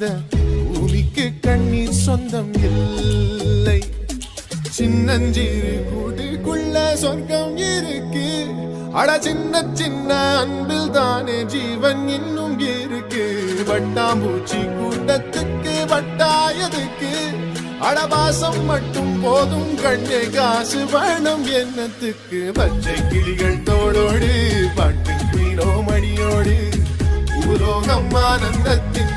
இந்த பூமிக்கு கண்ணீர் சொந்தம் இல்லை. சின்னஞ்சிறு கூட்டுக்குள்ள சொர்க்கம் இருக்கு. அட சின்ன சின்ன அன்பில் தானே ஜீவன் இன்னும் இருக்கு. வட்டாம்பூச்சி கூட்டத்துக்கு வட்டாயதுக்கு அடபாசம் மட்டும் போதும் கண்ணே, காசு வேணும் என்னத்துக்கு. பச்சை கிளிகள் தோளோடு பாட்டு குயிலோ மணியோடு ஊரோகம் ஆனந்தத்தின்